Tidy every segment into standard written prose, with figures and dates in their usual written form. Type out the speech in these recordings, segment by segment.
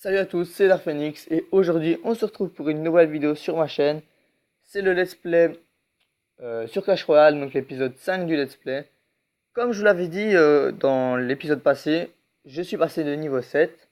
Salut à tous, c'est Darphénix et aujourd'hui on se retrouve pour une nouvelle vidéo sur ma chaîne. C'est le let's play sur Clash Royale, donc l'épisode 5 du let's play. Comme je vous l'avais dit dans l'épisode passé, je suis passé de niveau 7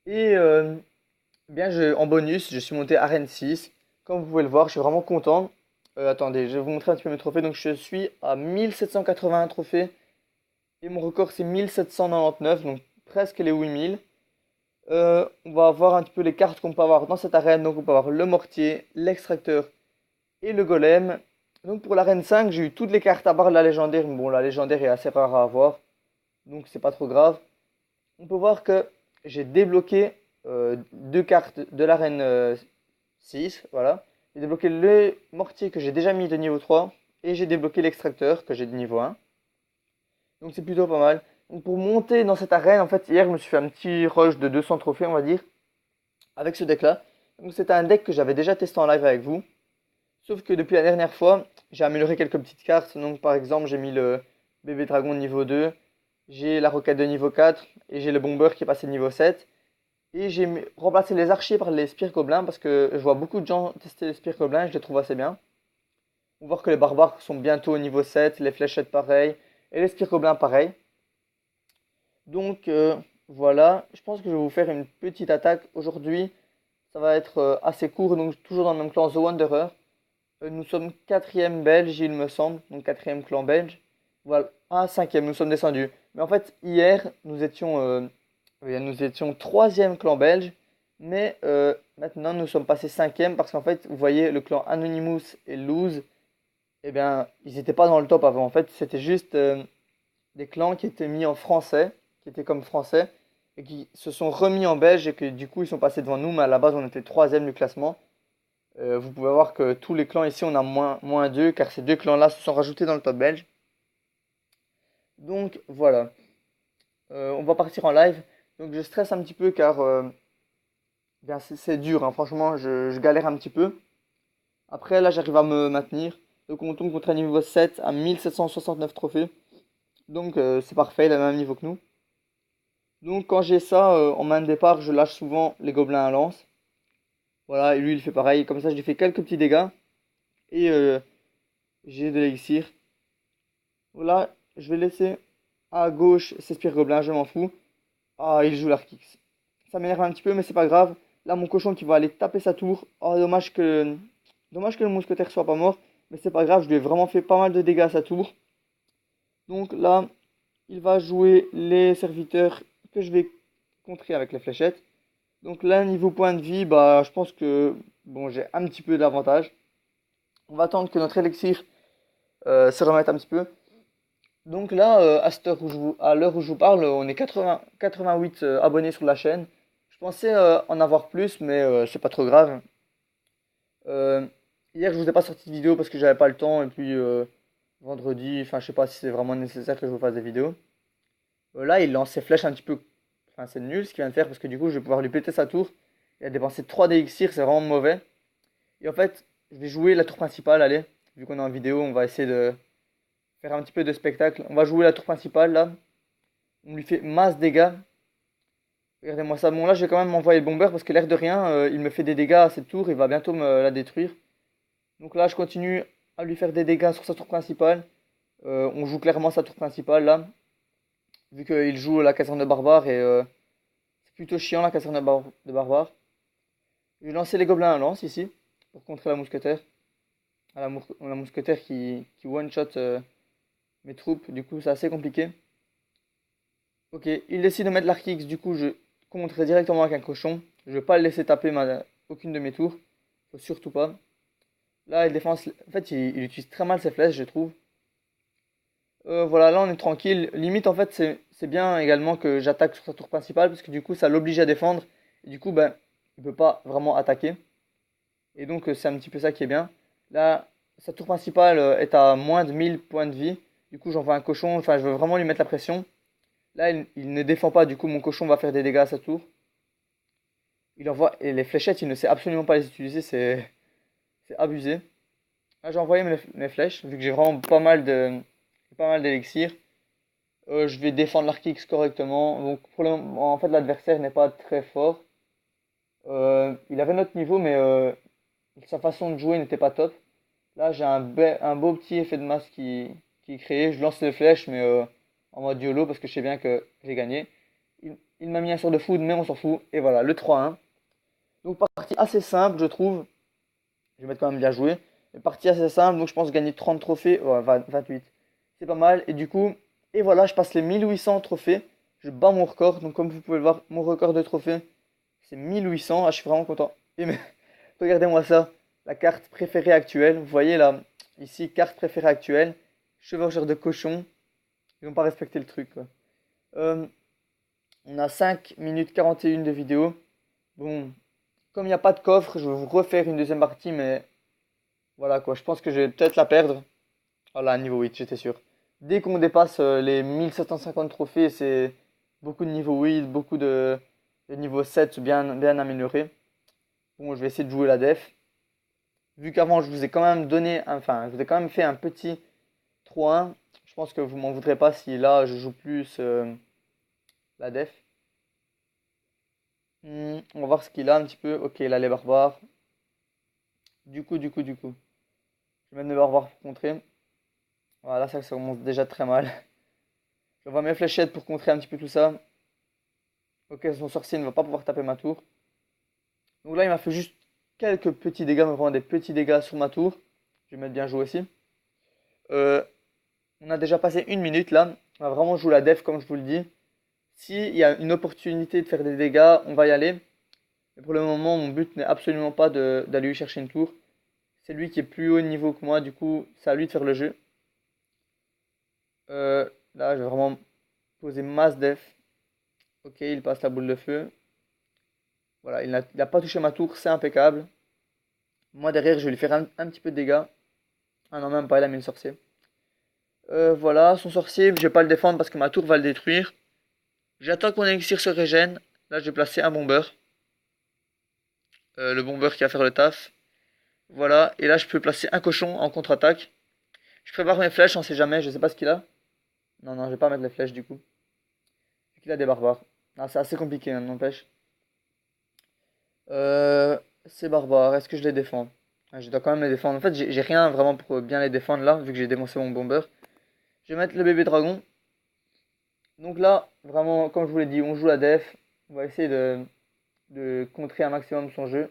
et en bonus je suis monté arène 6. Comme vous pouvez le voir, je suis vraiment content. Attendez, je vais vous montrer un petit peu mes trophées. Donc je suis à 1781 trophées et mon record c'est 1799, donc presque les 8000. On va voir un petit peu les cartes qu'on peut avoir dans cette arène. Donc on peut avoir le mortier, l'extracteur et le golem. Donc pour l'arène 5, j'ai eu toutes les cartes à part la légendaire. Mais bon, la légendaire est assez rare à avoir. Donc c'est pas trop grave. On peut voir que j'ai débloqué deux cartes de l'arène 6. Voilà. J'ai débloqué le mortier que j'ai déjà mis de niveau 3. Et j'ai débloqué l'extracteur que j'ai de niveau 1. Donc c'est plutôt pas mal. Donc pour monter dans cette arène, en fait, hier, je me suis fait un petit rush de 200 trophées, on va dire, avec ce deck-là. Donc c'était un deck que j'avais déjà testé en live avec vous. Sauf que depuis la dernière fois, j'ai amélioré quelques petites cartes. Donc par exemple, j'ai mis le bébé dragon de niveau 2, j'ai la roquette de niveau 4 et j'ai le bomber qui est passé de niveau 7. Et j'ai remplacé les archers par les spires gobelins parce que je vois beaucoup de gens tester les spires gobelins et je les trouve assez bien. On voit que les barbares sont bientôt au niveau 7, les fléchettes pareil, et les spires gobelins pareil. Donc voilà, je pense que je vais vous faire une petite attaque aujourd'hui. Ça va être assez court, donc toujours dans le même clan The Wanderer. Nous sommes quatrième belge, il me semble, donc quatrième clan belge. Voilà, ah cinquième, nous sommes descendus. Mais en fait, hier, nous étions troisième clan belge, mais maintenant nous sommes passés cinquième parce qu'en fait, vous voyez, le clan Anonymous et Lose, eh bien, ils n'étaient pas dans le top avant. En fait, c'était juste des clans qui étaient mis en français, qui étaient comme français, et qui se sont remis en belge et que du coup ils sont passés devant nous, mais à la base on était troisième du classement. Vous pouvez voir que tous les clans ici on a moins 2 car ces deux clans là se sont rajoutés dans le top belge. Donc voilà. On va partir en live. Donc je stresse un petit peu car bien c'est dur, hein. Franchement je galère un petit peu. Après là j'arrive à me maintenir. Donc on tombe contre un niveau 7 à 1769 trophées. Donc c'est parfait, il a le même niveau que nous. Donc quand j'ai ça en main de départ, je lâche souvent les gobelins à lance. Voilà, et lui il fait pareil. Comme ça, je lui fais quelques petits dégâts. Et j'ai de l'élixir. Voilà, je vais laisser à gauche ces spires gobelins, je m'en fous. Ah, il joue l'Arkix. Ça m'énerve un petit peu, mais c'est pas grave. Là, mon cochon qui va aller taper sa tour. Oh, dommage que le mousquetaire soit pas mort. Mais c'est pas grave, je lui ai vraiment fait pas mal de dégâts à sa tour. Donc là, il va jouer les serviteurs que je vais contrer avec les fléchettes. Donc là, niveau point de vie, bah, je pense que bon, j'ai un petit peu d'avantage. On va attendre que notre élixir se remette un petit peu. Donc là, à l'heure où je vous parle, on est 88 abonnés sur la chaîne. Je pensais en avoir plus, mais c'est pas trop grave. Euh, Hier, je vous ai pas sorti de vidéo parce que j'avais pas le temps. Et puis vendredi, enfin, je sais pas si c'est vraiment nécessaire que je vous fasse des vidéos. Là, il lance ses flèches un petit peu. Enfin, c'est nul ce qu'il vient de faire parce que du coup, je vais pouvoir lui péter sa tour. Il a dépensé 3 d'élixir, c'est vraiment mauvais. Et en fait, je vais jouer la tour principale, allez. Vu qu'on est en vidéo, on va essayer de faire un petit peu de spectacle. On va jouer la tour principale là. On lui fait masse dégâts. Regardez-moi ça. Bon, là, je vais quand même m'envoyer le bomber parce que l'air de rien, il me fait des dégâts à cette tour. Il va bientôt me la détruire. Donc là, je continue à lui faire des dégâts sur sa tour principale. On joue clairement sa tour principale là. Vu qu'il joue la caserne de barbare et c'est plutôt chiant la caserne de barbare. Je vais lancer les gobelins à lance ici pour contrer la mousquetaire. La mousquetaire qui one-shot mes troupes. Du coup, c'est assez compliqué. Ok, il décide de mettre l'arc X, du coup je contrerai directement avec un cochon. Je vais pas le laisser taper aucune de mes tours. Faut surtout pas. Là, il défense. En fait, il utilise très mal ses flèches, je trouve. Voilà, là on est tranquille. Limite, en fait, c'est bien également que j'attaque sur sa tour principale parce que du coup, ça l'oblige à défendre. Et du coup, ben, il peut pas vraiment attaquer. Et donc, c'est un petit peu ça qui est bien. Là, sa tour principale est à moins de 1000 points de vie. Du coup, j'envoie un cochon. Enfin, je veux vraiment lui mettre la pression. Là, il ne défend pas, du coup, mon cochon va faire des dégâts à sa tour. Il envoie. Et les fléchettes, il ne sait absolument pas les utiliser, c'est abusé. Là, j'ai envoyé mes flèches, vu que j'ai vraiment pas mal d'élixir. Je vais défendre l'Arctique correctement. Donc, pour le moment, en fait, l'adversaire n'est pas très fort. Il avait notre niveau, mais sa façon de jouer n'était pas top. Là, j'ai un beau petit effet de masse qui est créé. Je lance les flèches, mais en mode YOLO, parce que je sais bien que j'ai gagné. Il m'a mis un sort de foudre, mais on s'en fout. Et voilà, le 3-1. Donc, partie assez simple, je trouve. Je vais mettre quand même bien joué. Mais partie assez simple, donc je pense gagner 30 trophées. Ouais, 28. C'est pas mal. Et du coup, et voilà, je passe les 1800 trophées. Je bats mon record. Donc, comme vous pouvez le voir, mon record de trophées, c'est 1800. Ah, je suis vraiment content. Et mais, regardez-moi ça. La carte préférée actuelle. Vous voyez là, ici, carte préférée actuelle. Chevaucheur de cochon. Ils n'ont pas respecté le truc, quoi. Euh, on a 5 minutes 41 de vidéo. Bon, comme il n'y a pas de coffre, je vais vous refaire une deuxième partie, mais voilà quoi. Je pense que je vais peut-être la perdre. Voilà, niveau 8, j'étais sûr. Dès qu'on dépasse les 1750 trophées, c'est beaucoup de niveau 8, beaucoup de niveau 7 bien amélioré. Bon, je vais essayer de jouer la def. Vu qu'avant, je vous ai quand même donné, enfin, je vous ai quand même fait un petit 3-1. Je pense que vous m'en voudrez pas si là, je joue plus la def. On va voir ce qu'il a un petit peu. Ok, là, les barbares. Du coup. Je vais mettre mes barbares pour contrer. Voilà, ça commence déjà très mal. Je vois mes fléchettes pour contrer un petit peu tout ça. Ok, son sorcier ne va pas pouvoir taper ma tour. Donc là, il m'a fait juste quelques petits dégâts, mais vraiment des petits dégâts sur ma tour. Je vais mettre bien joué aussi. Euh, on a déjà passé une minute là. On va vraiment jouer la def comme je vous le dis. S'il y a une opportunité de faire des dégâts, on va y aller. Mais pour le moment, mon but n'est absolument pas d'aller lui chercher une tour. C'est lui qui est plus haut niveau que moi, du coup, c'est à lui de faire le jeu. Là, je vais vraiment poser masse def. Ok, il passe la boule de feu. Voilà, il n'a pas touché ma tour, c'est impeccable. Moi, derrière, je vais lui faire un petit peu de dégâts. Ah non, même pas, il a mis le sorcier. Voilà, son sorcier, je vais pas le défendre parce que ma tour va le détruire. J'attends que mon élixir se régène. Là, je vais placer un bomber. Le bomber qui va faire le taf. Voilà, et là, je peux placer un cochon en contre-attaque. Je prépare mes flèches, on sait jamais, je sais pas ce qu'il a. Non, non, je vais pas mettre les flèches du coup. Vu qu'il a des barbares. Ah, c'est assez compliqué, hein, n'empêche. Ces barbares, est-ce que je les défends? Ah, je dois quand même les défendre. En fait, j'ai rien vraiment pour bien les défendre là, vu que j'ai démoncé mon bomber. Je vais mettre le bébé dragon. Donc là, vraiment, comme je vous l'ai dit, on joue la def. On va essayer de contrer un maximum son jeu.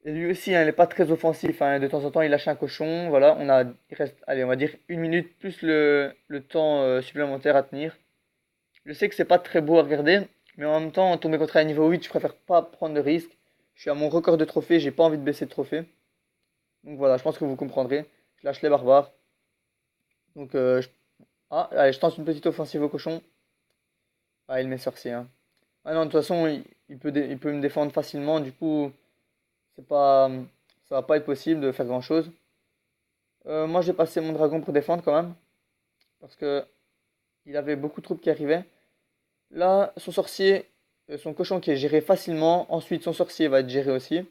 Et lui aussi, hein, il n'est pas très offensif, hein. De temps en temps, il lâche un cochon. Voilà, il reste, allez, on va dire une minute plus le temps supplémentaire à tenir. Je sais que c'est pas très beau à regarder, mais en même temps, tomber contre un niveau 8, je préfère pas prendre de risque. Je suis à mon record de trophées, j'ai pas envie de baisser de trophées. Donc voilà, je pense que vous comprendrez. Je lâche les barbares. Donc, ah, allez, je tente une petite offensive au cochon. Ah, il m'est sorcier, hein. Ah non, de toute façon, il peut me défendre facilement. Du coup, c'est pas, ça va pas être possible de faire grand-chose. Moi, j'ai passé mon dragon pour défendre quand même. Parce que il avait beaucoup de troupes qui arrivaient. Là, son sorcier, son cochon qui est géré facilement. Ensuite, son sorcier va être géré aussi.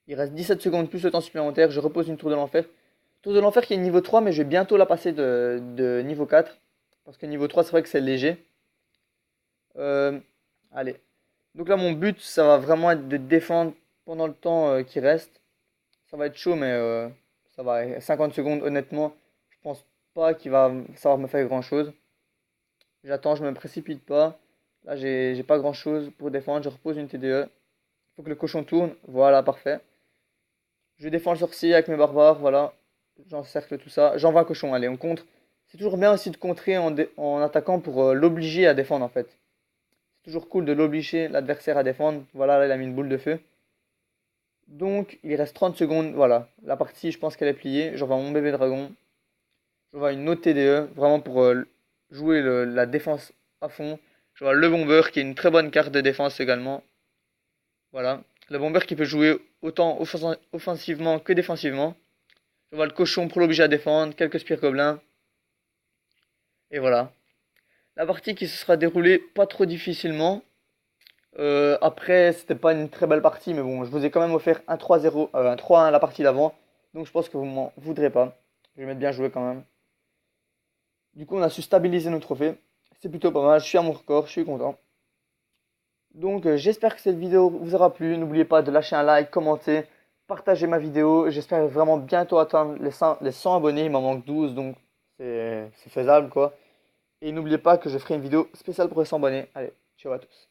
Il reste 17 secondes plus le temps supplémentaire. Je repose une tour de l'enfer. Tour de l'enfer qui est niveau 3, mais je vais bientôt la passer de niveau 4. Parce que niveau 3, c'est vrai que c'est léger. Euh, allez. Donc là, mon but, ça va vraiment être de défendre pendant le temps qui reste. Ça va être chaud, mais ça va. 50 secondes, honnêtement, je pense pas qu'il va savoir me faire grand-chose. J'attends, je me précipite pas. Là, j'ai pas grand-chose pour défendre. Je repose une TDE. Il faut que le cochon tourne. Voilà, parfait. Je défends le sorcier avec mes barbares. Voilà. J'encercle tout ça. J'envoie un cochon. Allez, on contre. C'est toujours bien aussi de contrer en attaquant pour l'obliger à défendre en fait. C'est toujours cool de l'obliger l'adversaire à défendre. Voilà, là, il a mis une boule de feu. Donc, il reste 30 secondes. Voilà. La partie, je pense qu'elle est pliée. J'envoie mon bébé dragon. J'envoie une autre TDE. Vraiment pour jouer la défense à fond. J'envoie le bomber qui est une très bonne carte de défense également. Voilà. Le bomber qui peut jouer autant offensivement que défensivement. J'envoie le cochon pour l'obliger à défendre. Quelques spires gobelins. Et voilà. La partie qui se sera déroulée pas trop difficilement. Après, c'était pas une très belle partie, mais bon, je vous ai quand même offert un 3-0, un 3-1 la partie d'avant. Donc je pense que vous m'en voudrez pas. Je vais mettre bien joué quand même. Du coup, on a su stabiliser nos trophées. C'est plutôt pas mal. Je suis à mon record, je suis content. Donc j'espère que cette vidéo vous aura plu. N'oubliez pas de lâcher un like, commenter, partager ma vidéo. J'espère vraiment bientôt atteindre les 100 abonnés. Il m'en manque 12, donc c'est faisable quoi. Et n'oubliez pas que je ferai une vidéo spéciale pour les 100 abonnés. Allez, ciao à tous.